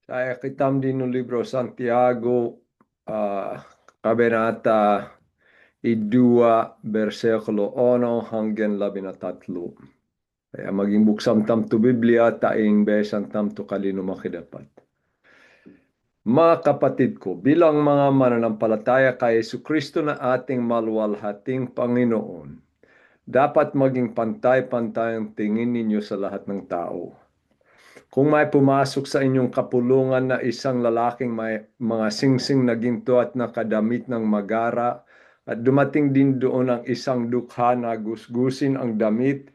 Saya kitam din no libro Santiago, kabanata 2, versikulo 1 hanggang 13. Kaya maging buksam tam to Biblia, taing besan tam to kalino makidapat. Mga kapatid ko, bilang mga mananampalataya kay Yesu Kristo na ating maluwalhating Panginoon, dapat maging pantay-pantay ang tingin ninyo sa lahat ng tao. Kung may pumasok sa inyong kapulungan na isang lalaking may mga singsing na ginto at nakadamit ng magara, at dumating din doon ang isang dukha na gusgusin ang damit,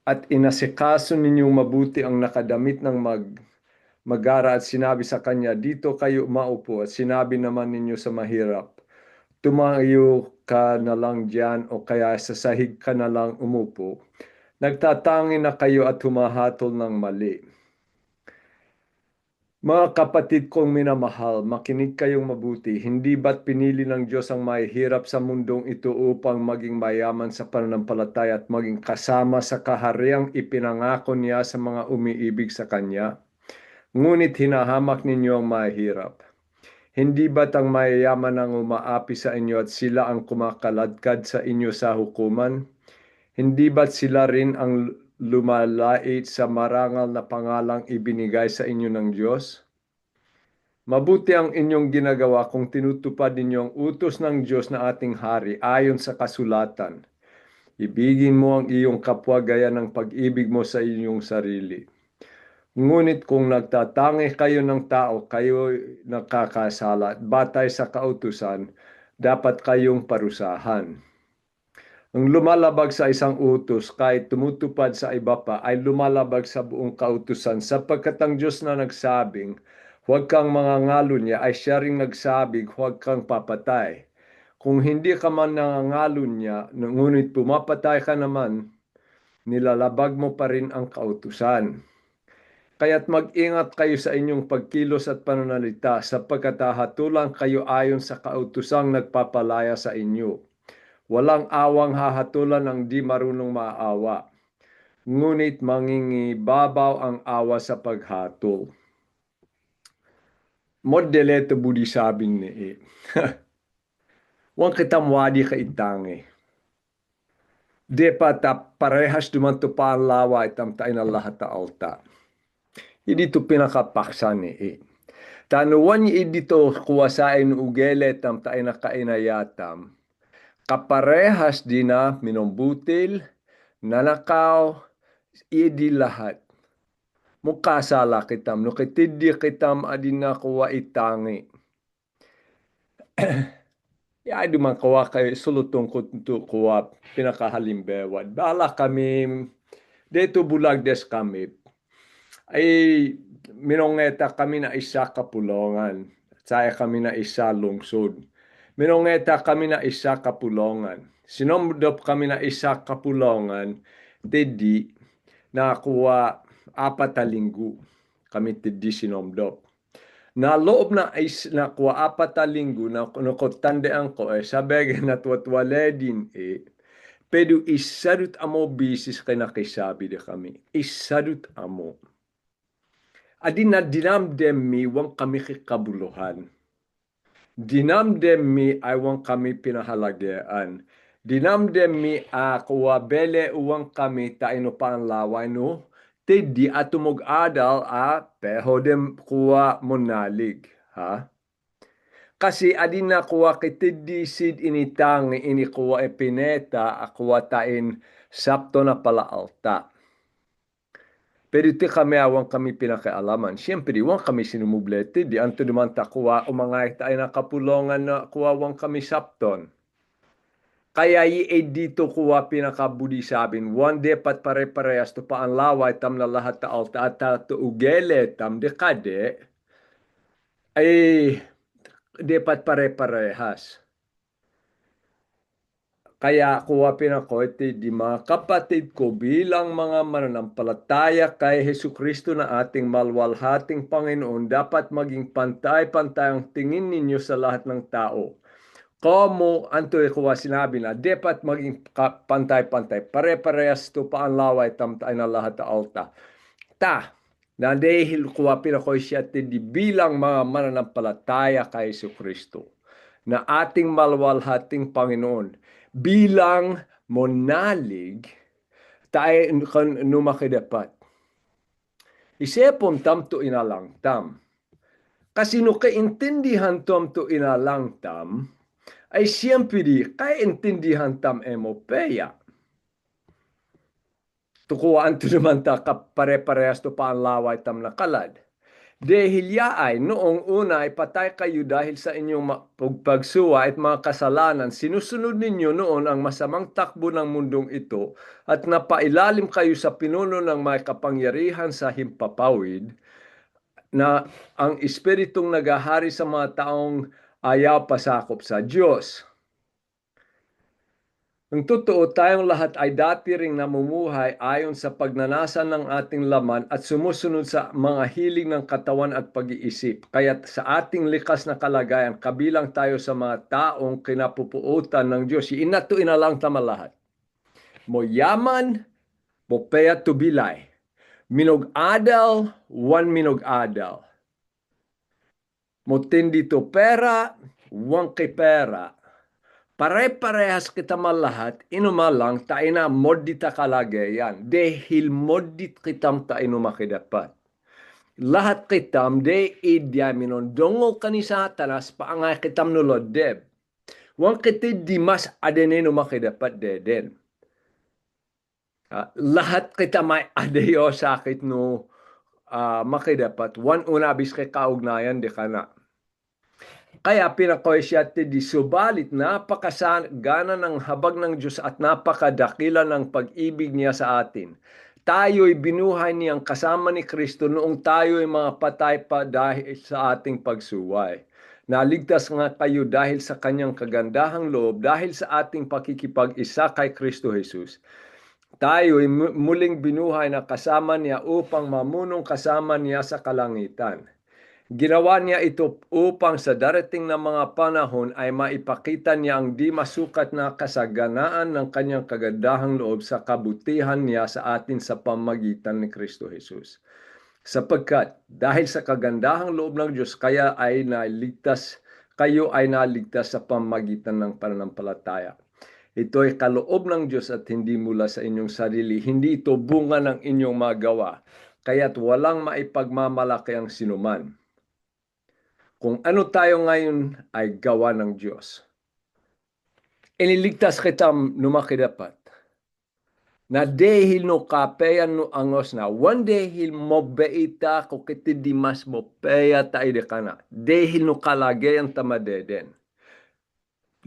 at inasikaso ninyong mabuti ang nakadamit ng magara at sinabi sa kanya, dito kayo maupo, at sinabi naman ninyo sa mahirap, tumayo ka na lang diyan o kaya sa sahig ka na lang umupo. Nagtatangi na kayo at humahatol ng mali. Mga kapatid kong minamahal, makinig kayong mabuti. Hindi ba't pinili ng Diyos ang mahihirap sa mundong ito upang maging mayaman sa pananampalataya at maging kasama sa kahariang ipinangako niya sa mga umiibig sa Kanya? Ngunit hinahamak ninyo ang mahihirap. Hindi ba't ang mayayaman ang umaapi sa inyo at sila ang kumakaladkad sa inyo sa hukuman? Hindi ba't sila rin ang lumalait sa marangal na pangalang ibinigay sa inyo ng Diyos? Mabuti ang inyong ginagawa kung tinutupad ninyo ang utos ng Diyos na ating hari ayon sa kasulatan. Ibigin mo ang iyong kapwa gaya ng pag-ibig mo sa inyong sarili. Ngunit kung nagtatangi kayo ng tao, kayo nakakasala at batay sa kautusan, dapat kayong parusahan. Ang lumalabag sa isang utos kahit tumutupad sa iba pa ay lumalabag sa buong kautusan sapagkat ang Diyos na nagsabing, huwag kang mangangalo niya ay siya ring nagsabing, huwag kang papatay. Kung hindi ka man nangangalo niya, ngunit pumapatay ka naman, nilalabag mo pa rin ang kautusan. Kaya't mag-ingat kayo sa inyong pagkilos at pananalita sapagkat hahatulan kayo ayon sa kautusang nagpapalaya sa inyo. Walang awang hahatulan ng di marunong maawa, ngunit mangingibabaw ang awa sa paghatol. Modeleto budi sabing ni Wan kita mwadi ka itangi. De pata parehas dumanto pa ang lawa itam tayo na lahat ta alta. Hindi to pinakapaksa ni Tanuan ni dito kuwasain ugele tam tayo na kainayatam. Kaparehas din na minombutil, nanakaw, idi lahat. Mukasala kitam, no kitidi kitam adin na kuwa itangi. Ya duman kuwa kay sulutong kuwa pinakahalimbewad. Bala kami, dito bulag des kami. Ay minongeta kami na isa kapulongan. Saya kami na isa lungsod. Minongeta kami na isa kapulongan. Sinomdop kami na isa kapulongan. Tedi nakuha 4 na linggo kami tedi sinomdop. Na loob na is nakuha 4 na linggo na nakotandaan ko sabi na tuwatwale din pero isadut amo bisis kay nakisabi de kami. Isadut amo. Adin na dinamdem mi wang kami kikabuluhan. Dinamdem mi ay wang kami pinahalagaan. Dinamdem mi kuwa bele uwang kami taino panlaway no. Te di atumog adal peho dem kuwa monalig. Ha? Kasi adin na kuwa kitidi sid initang ini kuwa epineta kuwa tain sapto na pala alta. Pero iti kami awang kami pinakialaman. Siyempre, wang kami sinumublete. Di anto naman takuha umangay tayo na kapulongan na kuwawang kami sapton. Kaya dito kuha pinakabudi sabin. One day pat pare-parehas to pa ang laway tam na lahat ta alta at to ugele tam de kade. Ay dapat pare-parehas. Kaya kuha pinako iti di mga kapatid ko bilang mga mananampalataya kay Hesu Kristo na ating malwalhating Panginoon, dapat maging pantay-pantay ang tingin ninyo sa lahat ng tao. Como anto kuha sinabi na dapat maging pantay-pantay. Pare-parehas to pa ang laway tamtay na lahat ta alta. Ta, na dahil kuwapin ako siya di bilang mga mananampalataya kay Kristo na ating malwalhating Panginoon bilang monalig tayo numakidapat. Isipon tam to inalang tam. Kasi no kaintindihan tom to inalang tam, ay siyempre di kaintindihan tam emopeya. Tukuan to naman ta kapare-parehas to pa ang laway tam na kalad. Dahil yaay, noong una ay patay kayo dahil sa inyong pagsuwa at mga kasalanan. Sinusunod ninyo noon ang masamang takbo ng mundong ito at napailalim kayo sa pinuno ng may kapangyarihan sa himpapawid na ang espiritong nagahari sa mga taong ayaw pasakop sa Diyos. Ang totoo, tayong lahat ay dati ring namumuhay ayon sa pagnanasa ng ating laman at sumusunod sa mga hiling ng katawan at pag-iisip. Kaya sa ating likas na kalagayan, kabilang tayo sa mga taong kinapupuutan ng Diyos. Inatuin na lang tama lahat. Mo yaman, mo peya tubilay. Minog-adal, one minog-adal. Mo tindi to pera, one kay pera. Pare-parehas kita malahat, inumalang tayo na modita kalagayan. Dahil modit kitam tayo makidapat. Lahat kitam, de idya minon, dongol kanisa tanas, paangay kitam nulod deb. Wang kitid di mas adeneno makidapat deden. Lahat kita may adeyo sakit no makidapat. Wan unabis kay kaugnayan de kana. Kaya pinakoy siya di subalit napakasagana ng habag ng Diyos at napakadakila ng pag-ibig niya sa atin. Tayo'y binuhay niyang kasama ni Kristo noong tayo'y mga patay pa dahil sa ating pagsuway. Naligtas nga kayo dahil sa kanyang kagandahang loob, dahil sa ating pakikipag-isa kay Kristo Jesus. Tayo'y muling binuhay na kasama niya upang mamunong kasama niya sa kalangitan. Ginawa niya ito upang sa darating na mga panahon ay maipakita niya ang di masukat na kasaganaan ng kanyang kagandahang loob sa kabutihan niya sa atin sa pamamagitan ni Kristo Jesus. Sapagkat dahil sa kagandahang loob ng Diyos kayo ay naligtas sa pamamagitan ng pananampalataya. Ito ay kaloob ng Diyos at hindi mula sa inyong sarili. Hindi ito bunga ng inyong magawa. Kaya't walang maipagmamalaki ang sinuman. Kung ano tayo ngayon ay gawa ng Diyos. Iniligtas kita numakidapat. Na dahil no kapeyan no angos na, one dahil mo beita ko kiti di mas mo peya tayo de kana. Dahil no kalagayan tamadeden.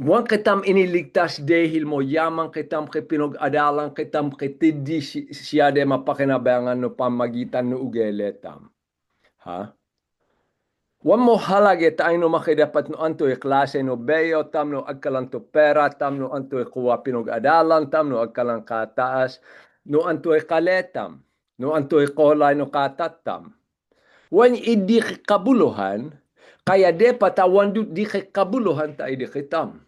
Wan kitam iniligtas dahil mo yamang kitam pinag-adalan kitam kiti di siya de mapakinabangan no pamagitan no ugeletam. Ha? Wan mo halage tayo no makidapat no antoy klase no beyo tam no agkalang to pera tam no antoy kuwa pinag-adalan tam no agkalang kataas no antoy kaletam no antoy kolay no katatam. Wan idi kabuluhan kaya de patawan di kabuluhan tayo di kitam.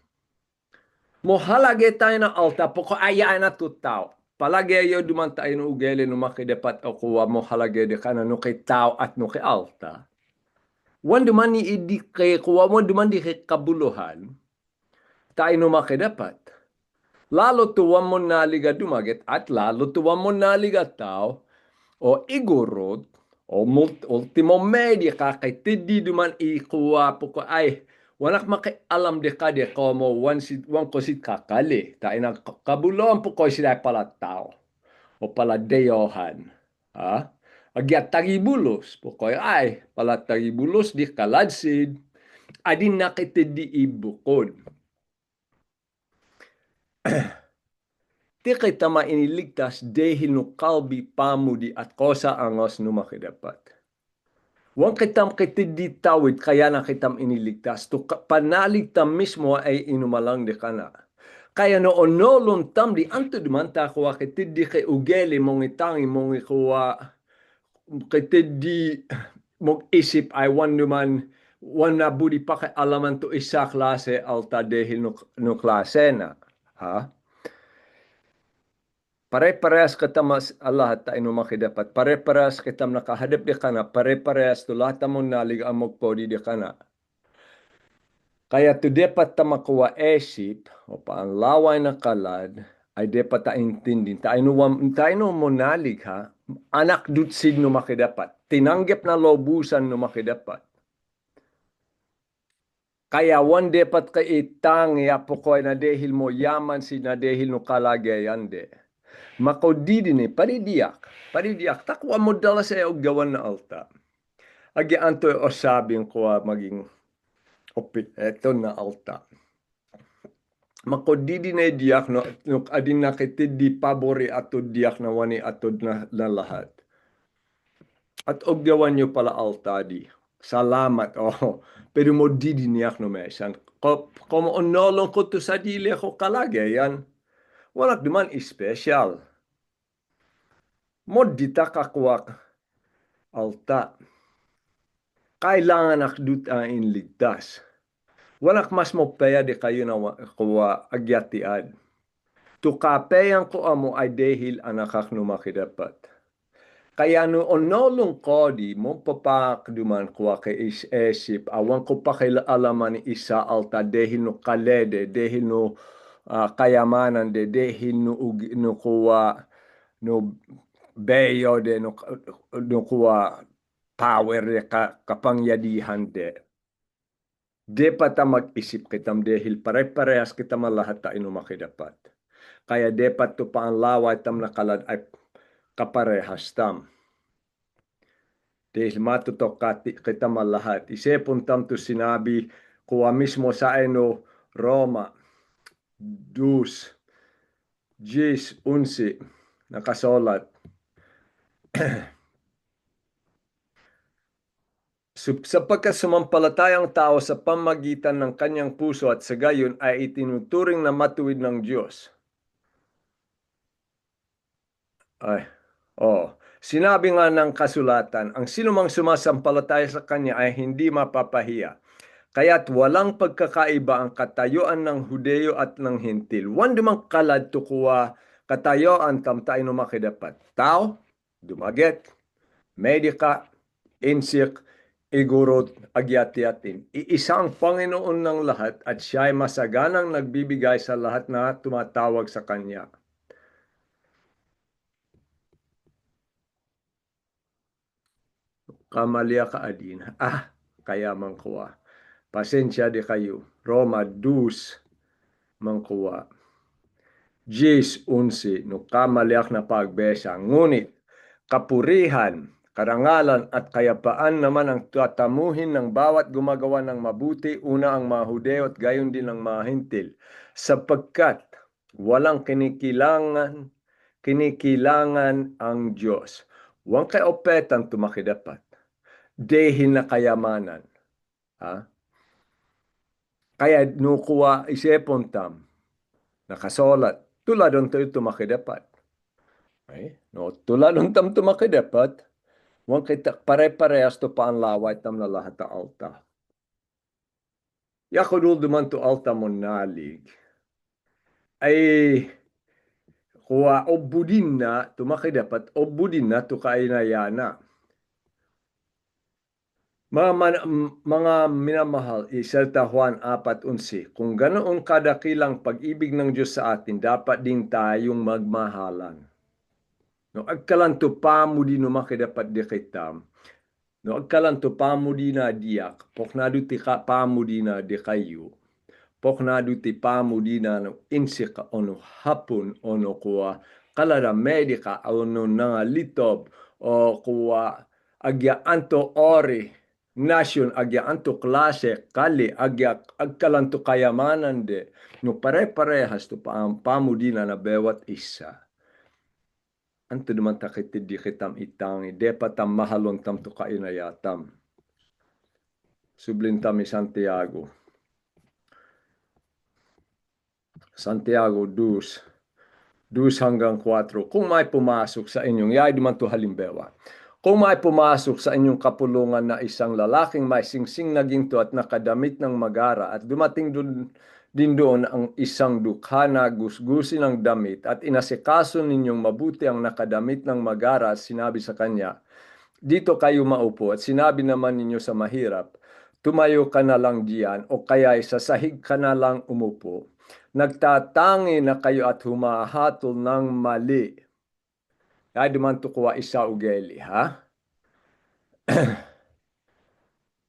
Mo halage tayo na alta poko ayaan na tutaw. Palagi yo duman tayo no ugele no makidapat o kuwa mo halage de kana no kay tao at no kay alta. Wan duman ni idi kay kuwa mo duman di kay kabuluhan, tayo no makidapat. Lalo tuwan mo naliga dumaget at lalo tuwan mo naliga tao o igurot o ultimo media ka kay tidi duman ikuwa po ko ay wanak makialam de ka de como wan ko sit kakali. Tayo na kabuluhan po ko sila pala tao o pala deyohan. Ha? Agyat tagibulos. Pokoy ay, pala tagibulos di kaladsid. Adin nakitid di ibukod. Ti kita mainiligtas dahil no kalbi pamudi at kosa angos no makidapat. Wan kitam kitid di tawid kaya na kitam iniligtas. To panaligtam mismo ay inumalang de kana. Kaya no onolon tam di anto dumanta kuwa kitid di kay ugeli mong itangi mong ikuwa di mag-isip ay wan na budi pa kay alaman to isa klase alta dahil no klase na. Ha? Pare-parehas kita mas Allah tayo makidapat. Pare-parehas kita nakahadap di kana. Pare-parehas to lahat mo nalig amok po di kana. Kaya to dapat ta makuha esip o paanlaway na kalad ay dapat ta intindi. Tayo no mo nalig ha. Anak dutsid no makidapat. Tinanggap na lobusan no makidapat. Kaya one dapat ka itang yapo ko na dehil mo yaman si na dehil no kalagayan de. Makodidi ni paridiak takwa mo dala sa og gawan na alta. Agi anto o sabing ko maging opit eto na alta. Makodidi na diak no adin nakitid di pabori ato diak na wani ato na lahat. At og gawan nyo pala alta di. Salamat oh. Pero mo didi niyak no mesan. Como onolong ko to sa dili ko kalagayan. Walang duman special. Mo dita kakwak alta. Kailangan akdutain ligtas. Walang mas mo paya di kayo na kuwa agyatiad. Tukapayang ko amo ay dehil anakak no makidapat. Kaya no onolong ko di mo papakduman kuwa kay isip. Awan ko pa kailalaman ni isa alta dehil no kalede, dehil no kayamanan de, dehil no kuwa no beyo de, no kuwa power de kapangyadihan de. Dapat mag-isip kitam dahil pare-parehas kita malahat tayo makidapat. Kaya dapat to pa ang laway tam nakalad ay kaparehas tam. Dahil matutok kita malahat. Isipon tam to sinabi kuwa mismo sa eno Roma 2:10 nakasolat. Sapagkat sumampalatayang tao sa pamagitan ng kanyang puso at sa gayon ay itinuturing na matuwid ng Diyos. Sinabi nga ng kasulatan, ang sinumang sumasampalataya sa kanya ay hindi mapapahiya. Kaya't walang pagkakaiba ang katayuan ng Hudeo at ng Hintil. Wan dumang kalad to kuwa katayuan tam tayo no makidapat. Tao, dumaget, medika, insik, igurot, agyat-yatin. Iisang Panginoon ng lahat at siya ay masaganang nagbibigay sa lahat na tumatawag sa Kanya. Kamalia ka adin. Kaya mangkuwa. Pasensya di kayo. Roma 2 mangkuwa. 10:11 no kamaliak na pagbesa. Ngunit kapurihan, karangalan at kayapaan naman ang tatamuhin ng bawat gumagawa ng mabuti, una ang mga Hudeo at gayon din ang mga Hintil, sapagkat walang kinikilangan ang Diyos. Huwag kay opetan tumakidapat. Dehil na kayamanan. Kaya nukuha isipon tam, nakasolat, tuladon tayo tumakidapat. No, tuladon tam tumakidapat, huwag kita pare-parehas to pa ang laway tam na lahat na alta. Yakudul duman to alta mo nalig. Ay kuha obudin na tumakidapat, obudin na to kainayana. Mga minamahal, Iselta Juan 4:11, kung ganoon kadakilang pag-ibig ng Diyos sa atin, dapat din tayong magmahalan. No, agkalanto pamudi no makidapat di kita. No, agkalanto pamudi na diak, poknado ti pamudi na di kayo. Poknado ti pamudi na no insik ono hapon ono kuwa kalada medika ono nga litob o kuwa agya anto ori nasyon agya anto klase kali agya agkalanto kayamanan de no pare-parehas to pamudina na bewat isa. Anto naman takitid di kitam itangi depa tam mahalon tam to kainayatam. Sublin tam Santiago 2:2-4. Kung may pumasok sa inyong yay duman to halimbawa. Kung may pumasok sa inyong kapulungan na isang lalaking may singsing na ginto at nakadamit ng magara at dumating din doon ang isang dukha na gusgusin ng damit at inasikaso ninyong mabuti ang nakadamit ng magara, sinabi sa kanya, dito kayo maupo, at sinabi naman ninyo sa mahirap, tumayo ka na lang diyan o kaya sa sahig ka na lang umupo. Nagtatangi na kayo at humahatol ng mali. Ay duman to kuha isa ugeli, ha?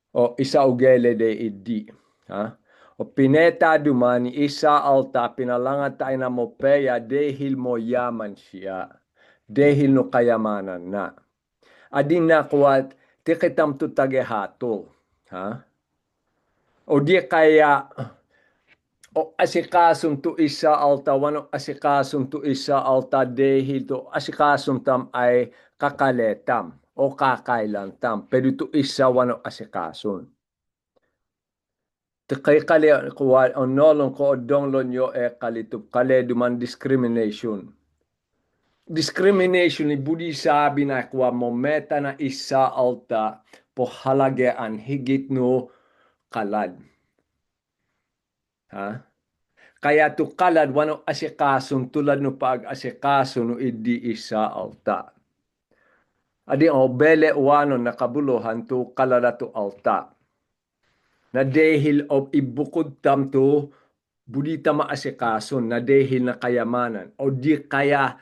O isa ugeli de idi, ha? O pineta duman isa alta pinalangan tayo na mo peya dehil mo yaman siya. Dehil no kayamanan na. Adin na kuwat tikitam to tagehatol, ha? O di kaya o asikasum tu isa alta wano asikasum tu isa alta dehil to asikasum tam ay kakaletam o kakailantam pero tu isa wano asikasun kay kali kuwa onolong ko donglon yo e kalitup kale duman discrimination ni budi sabi na kuwa mometa na isa alta po halagaan higit no kalad, ha. Kaya tukalad wano asikasun tulad no pag-asikaso no idi isa alta. Adi o bele wano nakabuluhan tu kalada tu alta. Na dehil of ibukod tam tu budita maasikason na dehil na kayamanan o di kaya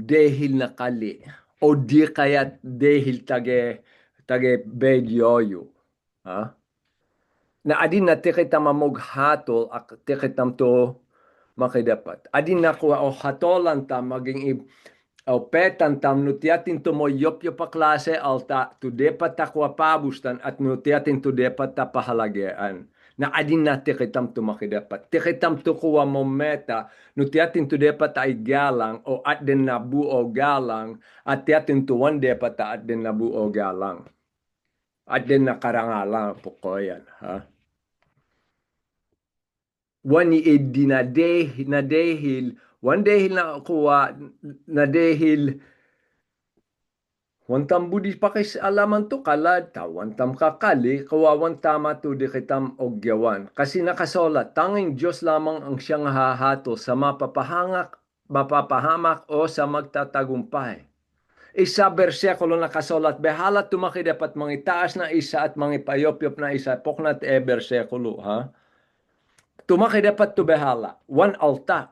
dehil na kali o di kaya dehil tage bedyoyo. Ha? Na adin na tikitam mamughatol ak tikitam to makidapat. Adin na kuha o hatolan tam maging o petan tam nutiatin to mo yop pa klase alta to depat takwa pabustan at nutiatin to depat ta pahalagean. Na adin na tikitam to makidapat. Tikitam to kuha mo meta nutiatin to depat ay galang o at din na buo galang at tiatin to one depat at din na buo galang. At din na karangalang po ko yan, ha? Wani edi na dehil wan dehil na kuwa na dehil wantam budi pakis alaman to kalad ta wantam kakali kuwa wantama to di kitam ogyawan kasi nakasolat tanging Diyos lamang ang siyang hahato sa mapapahamak o sa magtatagumpay. Isa bersikulo nakasolat behala tumaki dapat mangitaas na isa at mangipayopyop na isa poknat bersikulo, ha. Tumaki dapat to behala, one alta.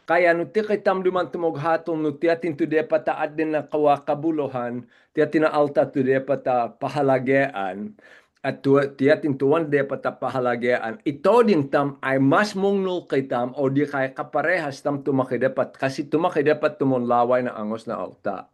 Kaya no ti kitam duman tumughatong no tiatin to dapat taat din na kawakabulohan, tiatin na alta to dapat pahalagean, at tiatin to one dapat pahalagean. Ito din tam ay mas mungnul kay tam o di kaya kaparehas tam tumaki dapat kasi tumaki dapat tumunlaway na angos na alta.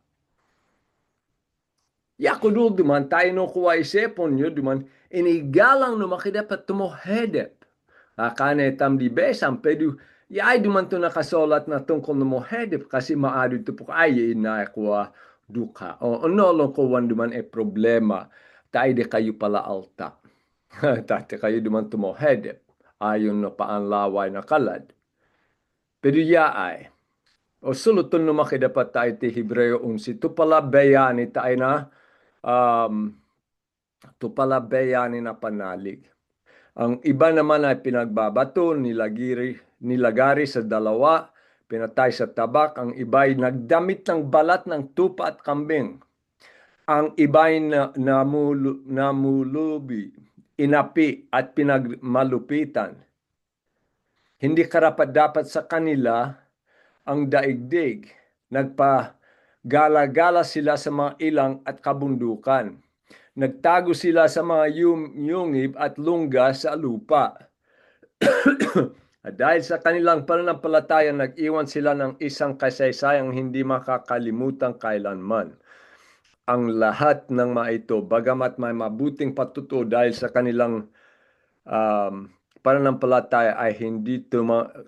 Yakudul duman tayo no kuwa isepon nyo duman inigalang no makidapat tumuhedep. Kane tam di besam pedu yay duman to nakasolat na tungkol no mohedep kasi maado to po ay na kuwa duka. O nolong ko wan duman problema tayo de kayo pala alta. Tate kayo duman tumuhedep ayon no paanlaway na kalad. Pedu yaay. O suluton no makidapat tayo ti Hebreo 11 to pala bayani tayo na to pala bayani na panalig. Ang iba naman ay pinagbabato, nilagari sa dalawa, pinatay sa tabak. Ang iba ay nagdamit ng balat ng tupa at kambing. Ang iba ay namulubi, inapi at pinagmalupitan. Hindi karapat-dapat sa kanila ang daigdig. Nagpagala-gala sila sa mga ilang at kabundukan. Nagtago sila sa mga yungib at lungga sa lupa. At dahil sa kanilang pananampalataya, nag-iwan sila ng isang kasaysayang hindi makakalimutan kailanman. Ang lahat ng mga ito, bagamat may mabuting patutuo dahil sa kanilang pananampalataya ay hindi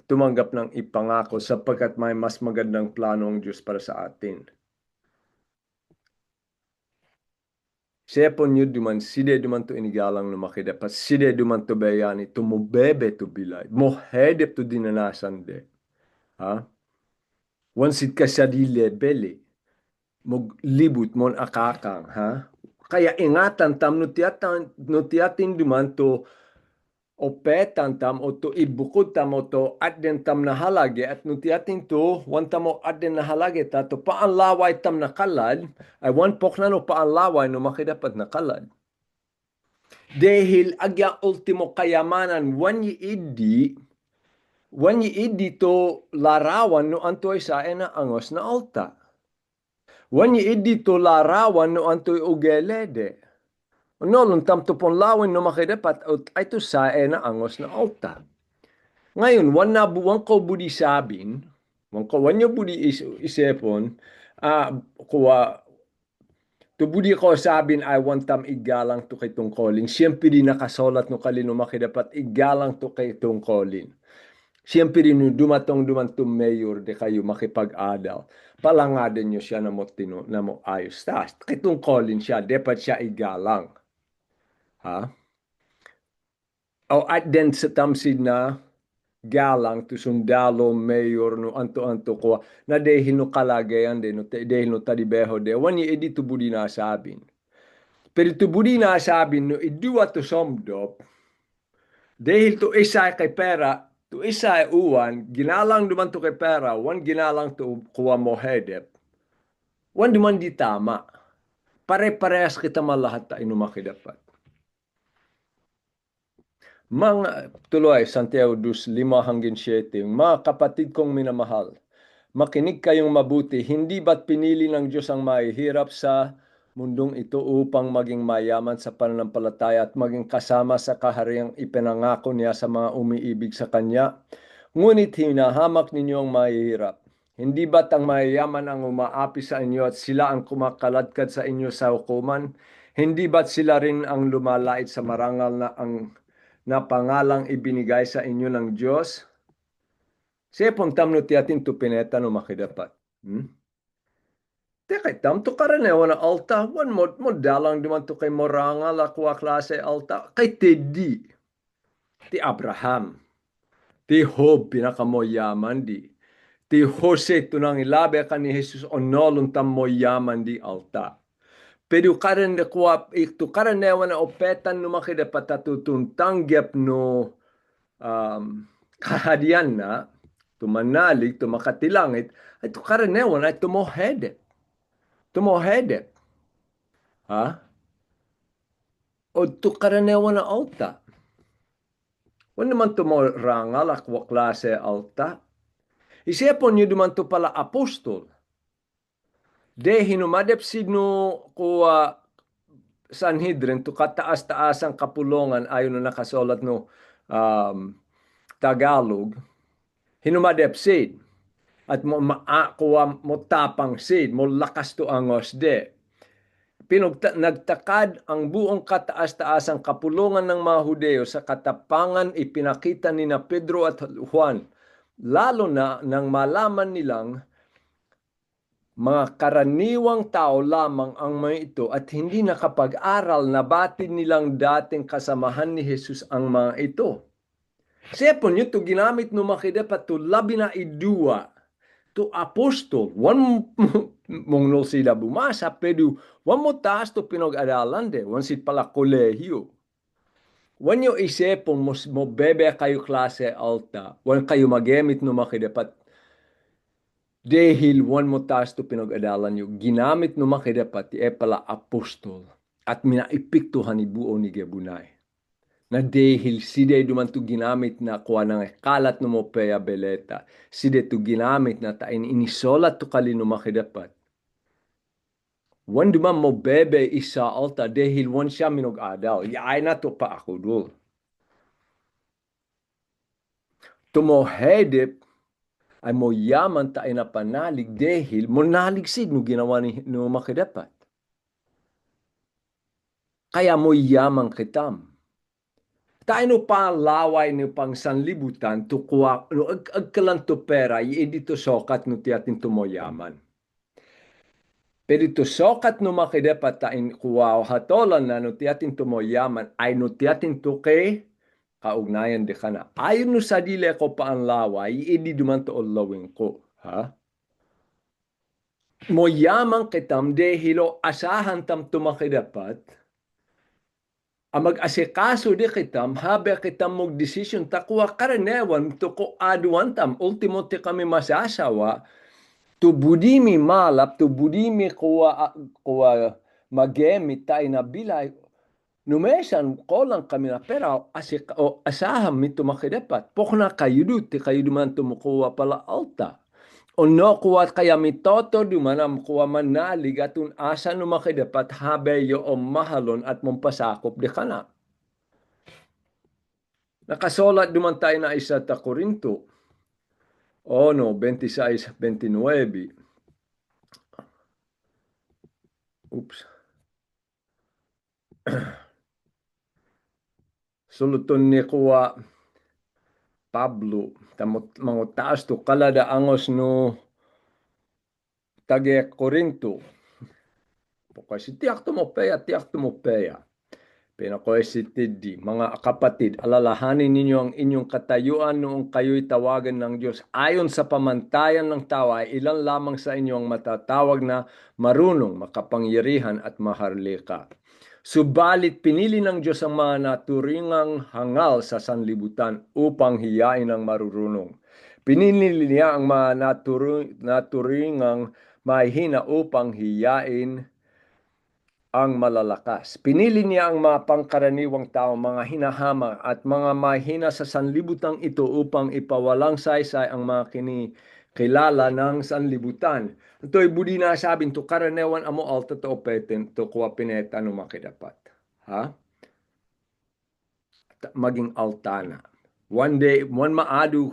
tumanggap ng ipangako sapagkat may mas magandang plano ang Diyos para sa atin. Sepon nyo duman, side duman to inigalang no makidapat, side duman to bayani, to mo bebe to bilay, mo hedep to dinanasan de. Ha? Wansid ka sa dilebele, mo libut mon akakang, ha? Kaya ingatan tam no tiatin duman to opetan tam o to ibukod tam o to at den tam na halage at nutiatin to wan tam o at den na halage ta to paanlaway tam na kalad ay wan pok na no paanlaway no makidapat na kalad. Dahil agya ultimo kayamanan wanyi idi to larawan no antoy sa na angos na alta. Wanyi idi to larawan no antoy ugelede. No, luntam to pon lawin no makidapat ay to sa na angos na alta. Ngayon, wan ko budi sabin, wan nyo budi isipon, kuwa, to budi ko sabin ay wantam igalang to kay tungkolin. Siyempre di nakasolat no kalino makidapat igalang to kay tungkolin. Siyempre di dumantong mayor de kayo makipag-adal. Palangadan nyo siya na mo ayos. Kay tungkolin siya, dapat siya igalang. Ha? O at den sa tamsid na galang to sundalo mayor no anto ko na dehil no kalagayan de no dehil no tadibeho de wani edi to budi na sabin pero to budi na sabin no idua to somdop dehil to isa kay pera to isa uwan ginalang duman to kay pera wan ginalang to kuwa mo hedep wan duman di tama pare-parehas kita malahat ta inumakidapat. Mga tuloy, Santiago 2:5-7, mga kapatid kong minamahal, makinig kayong mabuti, hindi ba't pinili ng Diyos ang mahihirap sa mundong ito upang maging mayaman sa pananampalataya at maging kasama sa kahariang ipinangako niya sa mga umiibig sa Kanya? Ngunit hinahamak ninyo ang mahihirap. Hindi ba't ang mayayaman ang umaapi sa inyo at sila ang kumakaladkad sa inyo sa hukuman? Hindi ba't sila rin ang lumalait sa marangal na pangalang ibinigay sa inyo ng Diyos? Sepon tamno ti atin to pineta no makidapat. Teka, tam to karanewa na alta, wan mo dalang duman to kay morangal akwa klase alta, kay Teddy, ti Abraham, ti Job, pinakamoyaman di, ti Jose, tunang ilabe ka ni Jesus, onolong tam moyaman di alta. Pero karanewa na opetan no makidapat atutungtanggap no kahadian na, tumanalig, tumakatilanggit, ay tukaranewan ay tumohedep. Tumohedep. Ha? O tukaranewan na alta. Wala naman tumorangal akwa klase alta. Isipon nyo duman to pala apostol. De hinumadep signo kuwa Sanhedrin to kataas-taasang kapulongan ayon na nakasulat no Tagalog. Hinumadep sid at kuwa mo tapang sid mo lakas to angos de. Nagtakad ang buong kataas-taasang kapulungan ng mga Hudeo sa katapangan ipinakita ni na Pedro at Juan, lalo na nang malaman nilang mga karaniwang tao lamang ang mga ito at hindi nakapag-aral na batid nilang dating kasamahan ni Jesus ang mga ito. Sepon nyo to ginamit no makidapat to labi na idua to apostol. Wan mong no sila bumasa pero wan mo taas to pinag-aralan de. Wan sit pala kolehiyo. Wan nyo isipon mo bebe kayo klase alta. Wan kayo magamit no makidapat. Dahil wan mo taas to pinag-aralan nyo. Ginamit no makidapat ti pala apostol. At minaipiktuhan ni buo ni Gebunay. Na dahil side duman to ginamit na kuha ng kalat no mo peya beleta. Side to ginamit na tain inisolat to kalino makidapat. Wan duman mo bebe isa alta dahil wan siya minog-adal. Yaay na to pa ako dul. Tumohedip ay mo yaman tayo na panalig dahil mo naligsid no ginawa ni no makidapat. Kaya mo yaman kitam. Tayo no palaway no pang sanlibutan to kuha no agkalan to pera dito sokat no tiyatin to mo yaman. Pero to sokat no makidapat tain kuha hatolan na no tiyatin to mo yaman ay no tiyatin to kay kaugnayan de kana. Ayon no sa dile ko paanlaway idi duman to olawin ko. Ha? Mo yaman kitam dehilo asahan tam to makidapat mag-asikaso di kitam, habe kitam mong desisyon, takuha karenewan, to ko aduantam, ultimo ti kami masasawa, to budimi malap, to budimi kuwa magemit tayo na bilay, numesan ko lang kami na pera, asaham mito makidapat, pokna kayo ti kayo duman tumukuha pala alta. Ono kuat kaya mitoto dumanam kuwa manalig atun asa no makidapat habe yo o mahalon at mampasakop di kana. Nakasolat duman tayo na isa ta Korinto. O no, 26, 29. Oops. Suluton ni kuwa Pablo, mga taas to kalada angos no tage Korinto. Kasi tiyak tumopeya. Pinakoesitid mga kapatid, alalahanin ninyo ang inyong katayuan noong kayo'y tawagan ng Diyos. Ayon sa pamantayan ng tao ay ilan lamang sa inyo ang matatawag na marunong, makapangyarihan at maharlika. Subalit pinili ng Diyos ang mga naturingang hangal sa sanlibutan upang hiyain ang marurunong. Pinili niya ang mga naturingang mahihina upang hiyain ang malalakas. Pinili niya ang mga pangkaraniwang tao, mga hinahama at mga mahina sa sanlibutang ito upang ipawalang saysay ang mga kinikilala ng sanlibutan. Ito'y budi na sabing to karaniwan amo alta to opeten to kuwa pineta no makidapat. Ha? Maging altana. One day, one maadu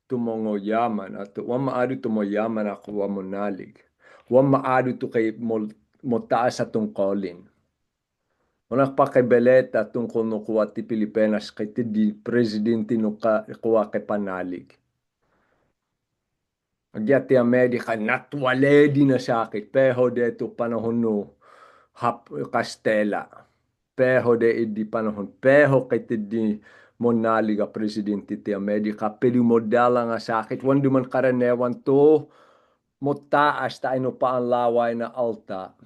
tumongo yaman at one maadu tumo yaman ako mo nalig. One maadu to kay mo taas sa tungkolin. Una pa kay Beleta tungkol no kuwa ti Pilipinas kay ti di presidente no kuwa kay panalig. Agya ti Amerika natwale di na sakit pero deto panahon no Castella. Pero de di panahon pero kay ti di monaliga presidente ti Amerika pero modala nga sakit wan duman karanewan to mo taas tayo no pa ang laway na alta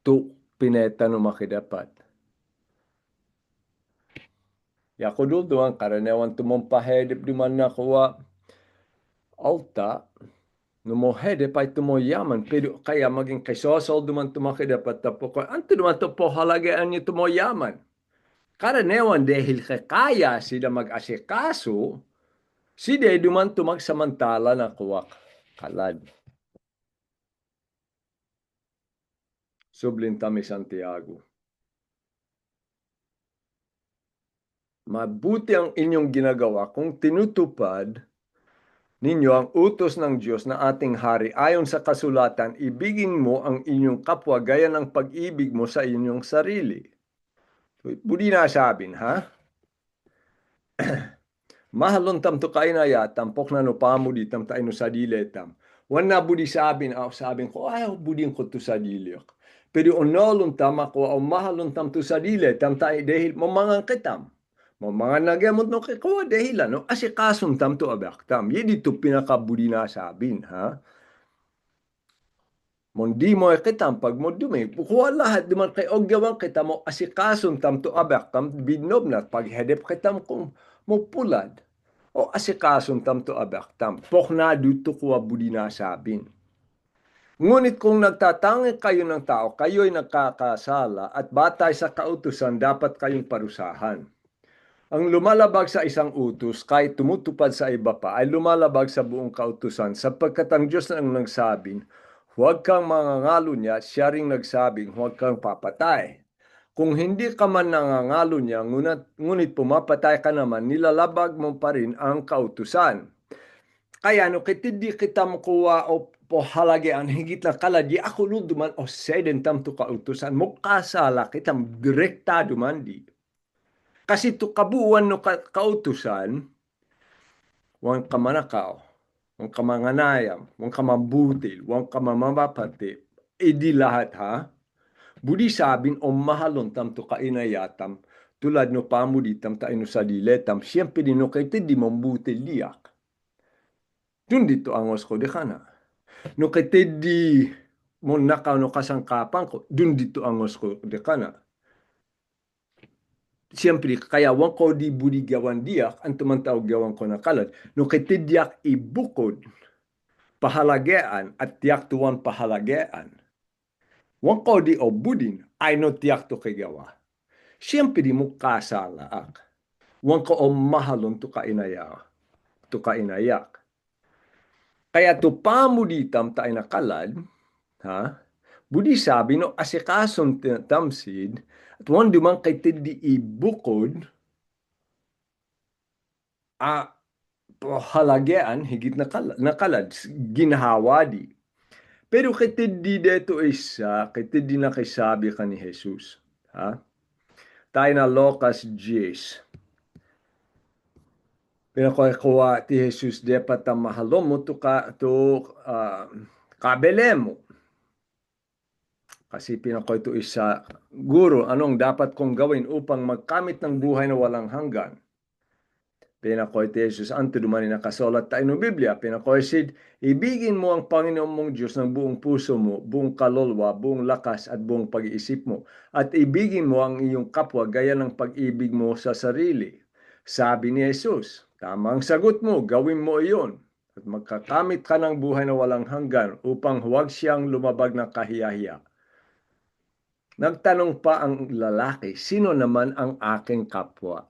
to pineta no makidapat. Yakudul doang karaniwan tumompahedip duman na kuwa alta numohedip ay tumoyaman pero kaya maging kaysosol duman tumakidapat tapo ko anto duman to po halagaan niyo tumoyaman. Karaniwan dahil kaya sila mag-asikaso sila duman tumagsamantala na kuwa kalad. Sublintami Santiago. Mabuti ang inyong ginagawa kung tinutupad ninyo ang utos ng Diyos na ating hari ayon sa kasulatan, ibigin mo ang inyong kapwa gaya ng pag-ibig mo sa inyong sarili. Budi na sabin, ha? Mahalon tam to kayo na ya, tampok na no pamudi tam tayo no sa diletam. Wan na budi sabin ko, ay, budin ko to sa dilek. Pero onolon tam ako, mahalon tam to sa diletam tayo dahil mamangang kitam. Mga nagamot no kaya dahil ano, asikason tam to abaktam. Yedi to pinakabudi na sabin, ha? Mondi mo kitam pag mo dumi. Kuha lahat duman kay ogyawan kita mo asikason tam to abaktam binob na pag hedep kitam kung mo pulad. O asikason tam to abaktam. Pok na dito kuha budi na sabin. Ngunit kung nagtatangi kayo ng tao, kayo'y nagkakasala at batay sa kautusan dapat kayong parusahan. Ang lumalabag sa isang utos, kahit tumutupad sa iba pa, ay lumalabag sa buong kautusan sapagkat ang Diyos na ang nagsabing, huwag kang mangangalo niya, siya ring nagsabing, huwag kang papatay. Kung hindi ka man nangangalo niya, ngunit pumapatay ka naman, nilalabag mo pa rin ang kautusan. Kaya no, kitindi kita mo kuha o pohalagian, higit na kaladi, ako luduman o sedentam to kautusan, mukasala kitang direkta dumandi. Kasi to kabuuan no kautusan, wang kamanakaw, wang kamanganayam, wang kamambutil, wang kamamapati, di lahat ha. Budi sabin o mahalon tam to kainayatam, tulad no pamuditam ta ino sa diletam, siyempre din no kayo di mambutil diyak. Dun dito angos ko di kana. No kayo di mo nakaw no kasangkapan ko, dun dito angos ko di kana. siyempre, kaya wan ko di budi gawan diak, ang tumantawag gawan ko na kalad. No kitidyak ibukod, pahalagaan at tiyak tuwan pahalagaan. Wan ko di o budin, ay no tiyak to kay gawa. Siyempre di mo kasalaak. Wan ko o mahalon to kainayak. To kainayak. Kaya to pamuditam tayo nakalad, ha? Budi sabi no asikason tamsid, at wan dumang kay tindi ibukod, a halagaan higit nakalad, ginhawa di. Pero kay tindi dito isa, kay tindi na kay sabi ka ni Jesus. Ha? Tayo na Lucas 10. Pinakuha ti Jesus de patamahalo mo to kabele mo. Kasi pinakuha ito isa, Guro, anong dapat kong gawin upang magkamit ng buhay na walang hanggan? Pinakuha ti Jesus, anto dumani nakasulat tayo ng Biblia. Pinakuha sid, ibigin mo ang Panginoon mong Diyos ng buong puso mo, buong kaluluwa, buong lakas at buong pag-iisip mo. At ibigin mo ang iyong kapwa gaya ng pag-ibig mo sa sarili. Sabi ni Jesus, tamang sagot mo, gawin mo iyon. At magkakamit ka ng buhay na walang hanggan upang huwag siyang lumabag ng kahiyahiya. Nagtanong pa ang lalaki, sino naman ang aking kapwa?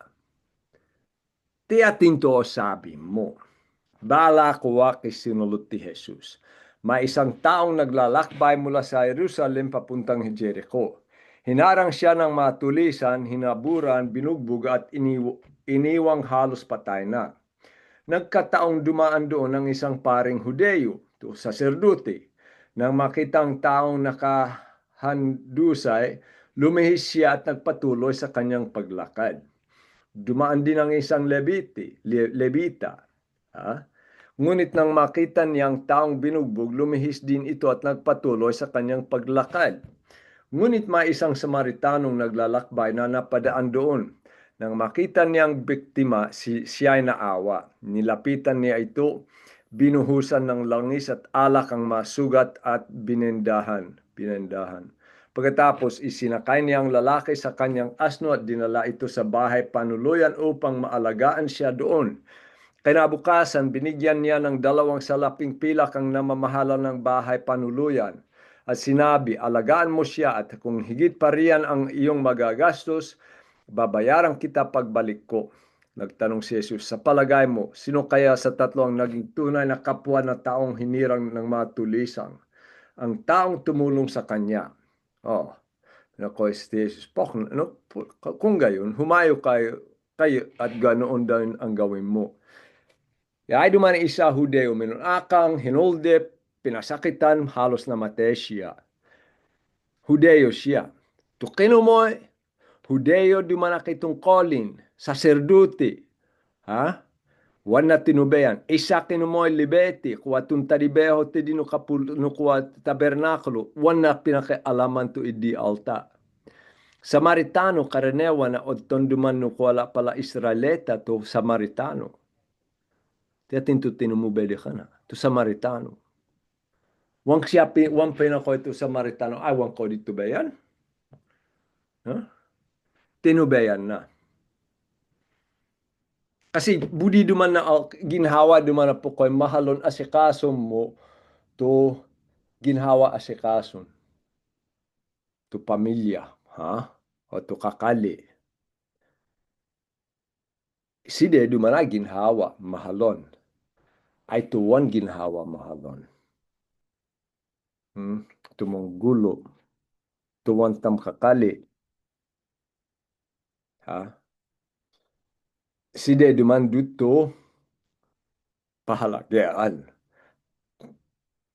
Tiyatin to sabi mo. Bala kuwa kay sinulot ti Jesus. May isang taong naglalakbay mula sa Jerusalem papuntang Jericho. Hinarang siya ng matulisan, hinaburan, binugbog at iniwang halos patay na. Nagkataong dumaan doon ng isang paring Hudeo, to saserdote. Nang makitang taong nakahandusay, lumihis siya at nagpatuloy sa kanyang paglakad. Dumaan din ang isang Levita. Ha? Ngunit nang makita niyang taong binugbog, lumihis din ito at nagpatuloy sa kanyang paglakad. Ngunit may isang Samaritanong naglalakbay na napadaan doon. Nang makita niyang biktima, siya ay naawa. Nilapitan niya ito, binuhusan ng langis at alak ang masugat at binendahan. Pagkatapos isinakay niya ang lalaki sa kanyang asno at dinala ito sa bahay panuluyan upang maalagaan siya doon. Kinabukasan, binigyan niya ng 2 salaping pilak ang namamahala ng bahay panuluyan. At sinabi, alagaan mo siya at kung higit pa riyan ang iyong magagastos, babayaran kita pagbalik ko. Nagtanong si Jesus, sa palagay mo, sino kaya sa tatlo ang naging tunay na kapwa na taong hinirang ng matulisang? Ang taong tumulong sa kanya. Oh, nako si Jesus, kung gayon, humayo kayo at ganoon din ang gawin mo. Ay duman isa Hudeo, minunakang, hinoldep, pinasakitan, halos namatay siya. Hudeo siya. Tukino mo, Hudeo dumanak itong calling, saserdote. Ha? Wan na tinubayan. Isa kinumoy libeti, kuwa tuntadibeho ti dino kuwa tabernakulo, wan na pinakaalaman to idi alta. Samaritano karenewa na odton duman no kuwala pala Israelita to Samaritano. Tiyatin to tinumubedi ka na. To Samaritano. Wang pinako ito Samaritano. Ay, wang ko dito ba yan? Huh? Tinubayan na. Kasi budi duman na ginhawa duman na po ko'y mahalon asikason mo to ginhawa asikason. To pamilya. Ha? O to kakali. Side duman na ginhawa mahalon. Ay tuwan ginhawa mahalon. Tumong gulo. Tuwan tam kakali. Ha? Side duman dito pahalagaan.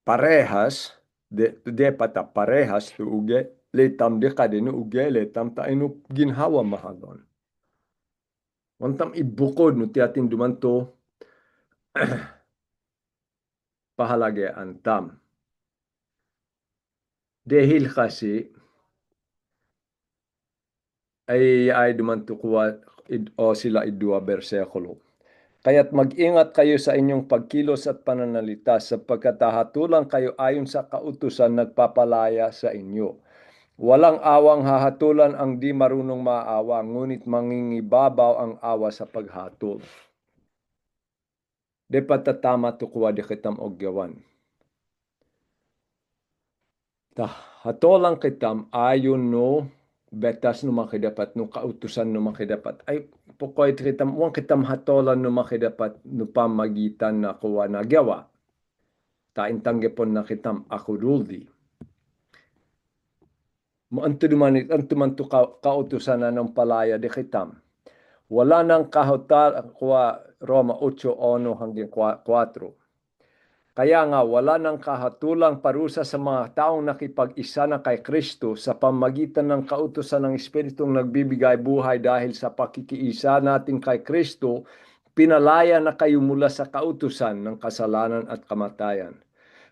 Parehas, de pata parehas tu uge, letam de kadeno uge, letam ta ino ginhawa mahalon. Wantam ibukod no tiatin duman to pahalagaan tam. Dahil kasi ay duman to kuwa o sila idua bersekulo. Kaya't mag-ingat kayo sa inyong pagkilos at pananalita sapagkat hatulang kayo ayon sa kautusan nagpapalaya sa inyo. Walang awang hahatulan ang di marunong maawa, ngunit mangingibabaw ang awa sa paghatol. Di patatama to kuwa di kitam ogyawan. Hatolang kitam ayon no betas no makidapat no kautusan no makidapat. Ay pokoy kitam uang kitam hatolan no makidapat no pamagitan na kuwa na gawa. Taintanggepon na kitam ako duldi. Anto man to kautusan na ng palaya di kitam. Wala nang kahotal kuwa Roma 8:1 hanggang 4. Kaya nga wala nang kahatulang parusa sa mga taong nakipag-isa na kay Kristo sa pamagitan ng kautusan ng Espiritong nagbibigay buhay dahil sa pakikiisa natin kay Kristo, pinalaya na kayo mula sa kautusan ng kasalanan at kamatayan.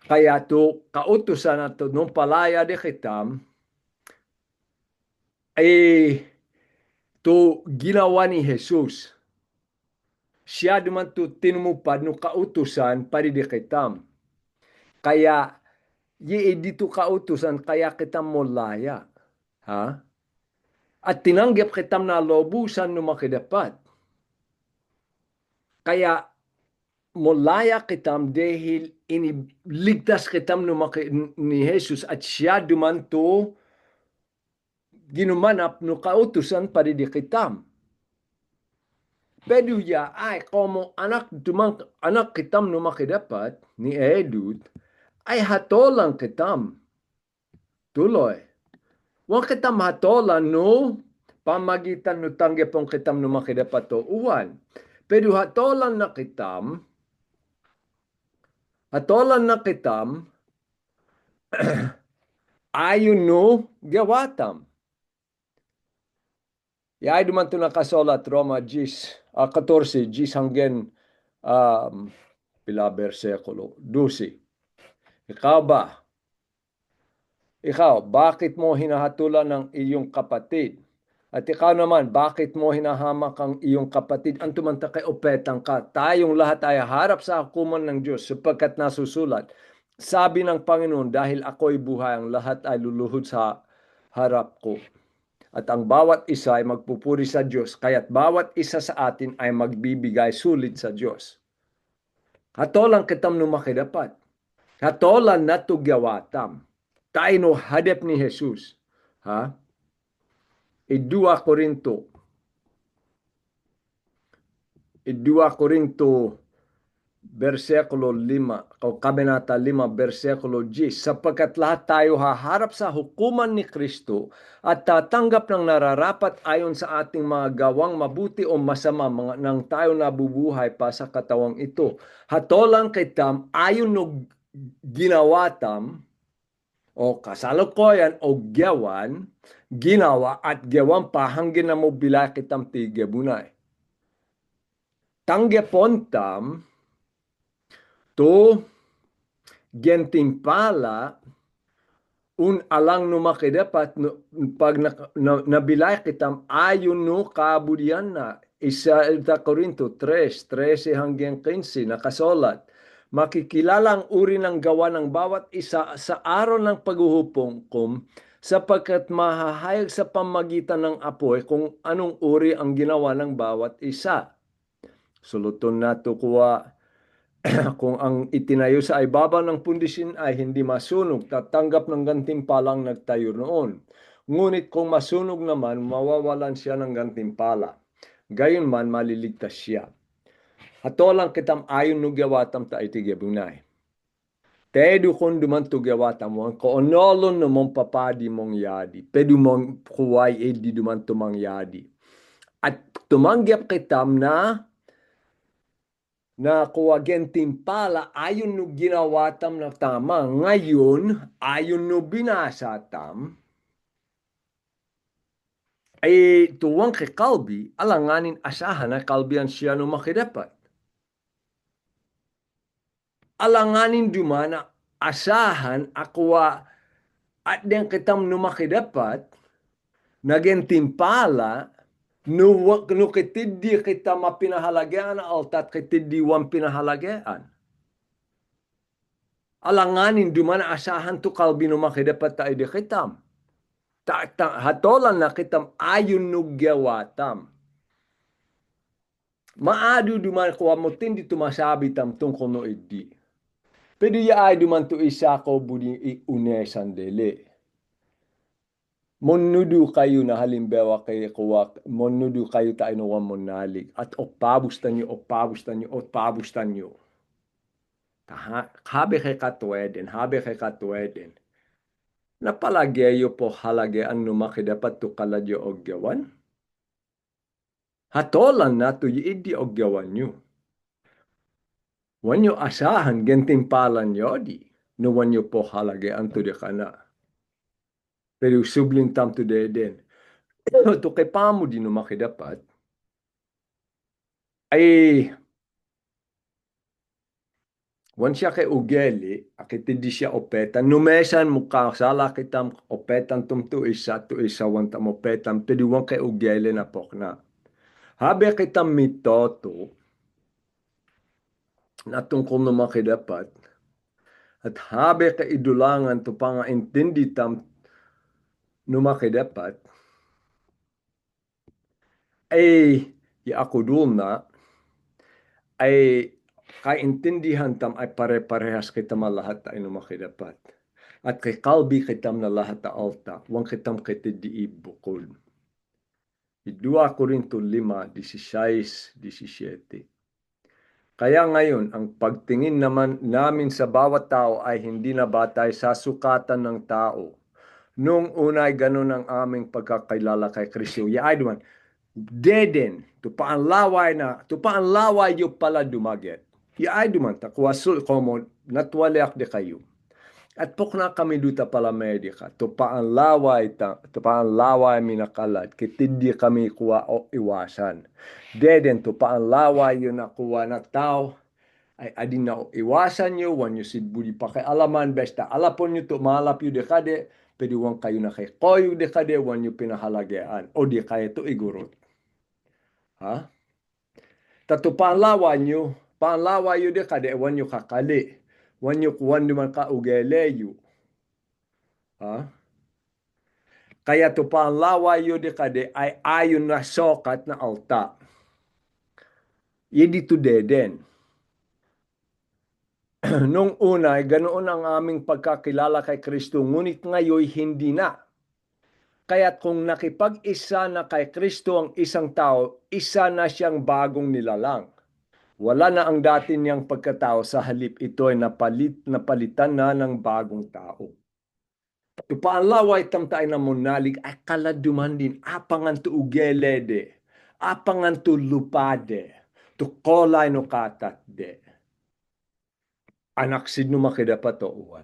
Kaya to kautusan na to nung palaya di kitam ay to ginawa ni Jesus. Siya duman to tinumupad no kautusan pari di kitam. Kaya dito kautusan kaya kita molaya. Ha? At tinanggap kitam na lobusan no makidapat. Kaya molaya kitam dahil iniligtas kitam no ni Jesus at siya dumanto ginumanap no kautusan pari di kitam. Pero ya ay como anak kitam no makidapat ni Edud ay hatolang kitam. Tuloy. Huwag kitam hatolan no pamagitan no tanggapong kitam no makidapat to uwan. Pero hatolan na kitam ayon no gawatam. Yay duman to nakasolat Roma 14, 10 hanggang pila bersekulo 12. Ikaw, bakit mo hinahatulan ng iyong kapatid? At ikaw naman, bakit mo hinahamak ang iyong kapatid? Ang tumanta kay opetang ka. Tayong lahat ay harap sa hukuman ng Diyos sapagkat nasusulat. Sabi ng Panginoon, dahil ako'y buhay, ang lahat ay luluhod sa harap ko. At ang bawat isa ay magpupuri sa Diyos, kaya't bawat isa sa atin ay magbibigay sulit sa Diyos. Hatolang kitam no makidapat. Hatolan na tugyawatam. Tayo no hadap ni Jesus. Ha? 2 Korinto 2 versikulo 5 o kabanata 5 versikulo 10 sapagkat lahat tayo haharap sa hukuman ni Kristo at tatanggap ng nararapat ayon sa ating mga gawang mabuti o masama nang tayo nabubuhay pa sa katawang ito. Hatolang kitam ayon no ginawatam o kasalukuyan o gawan, ginawa at gawan pa hanggang na mobila kitam tigabunay. Tanggapon tam to gentimpala un alang no makidapat no, pag nabilay kitam ayon no kabudian na 1 Korinto 3:13 hanggang 15 nakasolat. Makikilala ang uri ng gawa ng bawat isa sa araw ng paghuhukom sapagkat mahahayag sa pamagitan ng apoy kung anong uri ang ginawa ng bawat isa. Suluton nato kuwa kung ang itinayo sa ibabaw ng pundisin ay hindi masunog, tatanggap ng gantimpalang nagtayo noon. Ngunit kung masunog naman, mawawalan siya ng gantimpala. Gayon man, maliligtas siya. Hatolang kitam ayon no gawatam ta itigabunay. Tedu kung duman to gawatam mo, koonolon no mong papadi mong yadi, pedu mong kuway edi duman to mang yadi. At tumanggap kitam na kuwagen timpala ayon no ginawatam na tama. Ngayon, ayon no binasatam, ay tuwang kay kalbi, alanganin asahan na kalbian siya no makidapat. Alanganin dumana asahan akwa at den kitam no makidapat, naging timpala, no kitidi kita mapinahalagaan altat kitidi wan pinahalagaan. Alanganin dumana asahan to kalbi no makidapat tayo di kitam. Hatolan na kitam ayun nugyawatam. Maadu duman ko mo tindi tumasabi tam tungkol no idi. Pero ya ay duman to isa ko budi unesan dele. Monudu kayo na halimbawa kay kuwa, monudu kayo tayo na monalig at opabustan nyo, opabustan nyo. Habe kay katweden. Napalagyayo po halage ang numaki dapat to kaladyo ogyawan. Hatolan na to idi ogyawan nyo. Wanyo asahan gentimpalan nyo di. No wanyo po halage ang to de kana. Pero subling tam to de den. To kay pamo di numaki dapat. Ay wan siya kay ugeli, akitidi siya opetan. Numesan mukha sala kitam opetan tum tu isa wan tam opetan. Pwede wan kay ugeli na pokna. Habe kitam mitoto, na tungkol na makidapat, at habe ka idulangan to panga intindi tam no makidapat, ay ako dul na, ay kaintindihan tam ay pare-parehas kita malahat tayo no makidapat. At kay kalbi kitam na lahat ta alta, wang kitam kitidi ibukol. 2 Korinto 5:16-17. Kaya ngayon, ang pagtingin naman namin sa bawat tao ay hindi na batay sa sukatan ng tao. Nung una ay ganun ang aming pagkakilala kay Kristo. Ay duman, deden, tupaanlaway yung pala dumaget. Ay duman, takwasul komo, natwaliak de kayo. At pokna kami duta pala medika, tupaanlaway minakalat, kitindi kami kuwa o iwasan. Deden, tupaanlaway yun na kuwa na tao, ay adin na iwasan nyo, wan nyo sidbudi pakialaman, besta alapon nyo to malap yun dekade, pwede wan kayo na kay koyo dekade, wan nyo pinahalagaan, o di kaya to igurot. Ha? Tatu paanlaway nyo dekade, wan nyo kakali, wan nyo kuwan naman ka ugeleyo. Ha? Kaya to paanlaway yun dekade, ay ayon na sokat na alta. Yedi to deden. Nung una, ganoon ang aming pagkakilala kay Kristo, ngunit ngayon hindi na. Kaya't kung nakipag-isa na kay Kristo ang isang tao, isa na siyang bagong nilalang. Wala na ang dati niyang pagkatao, sa halip ito ay napalitan na ng bagong tao. Tupaanlaway tam tayo na monalig ay kaladuman din, apangan tu ugelede, apangan tu lupade, tu kolay no katatde. Anak sidno makidapat o uwan.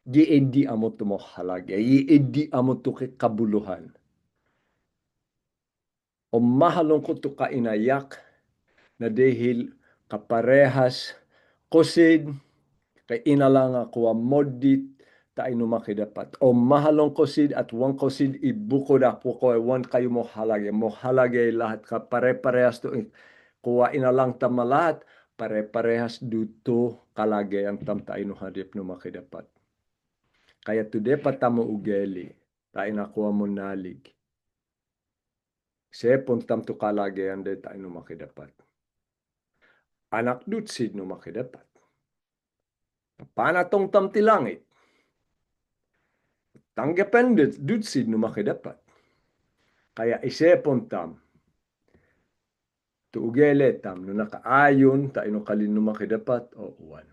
Di edi amo to mo halagya, di edi amo to kabuluhan. O mahalong ko to kainayak na dahil kaparehas kusid kay inalang ako modit tayo makidapat. O mahalong kusid at wang kusid ibukod ako ko wan kayo mo halagya lahat ka pare-parehas to kuwa inalang tamalat pare-parehas duto kalagay ang tam tayo no hadip no makidapat. Kaya today pa tamo ugeli, tayo nakuha mo nalig. Sepon tam to kalagay ang tayo no makidapat. Anak dutsid no makidapat. Panatong tam tilangit. Tanggapan dutsid no makidapat. Kaya isepon tam. Tuugele tam no nakaayon tayo no kalin no makidapat o uwan.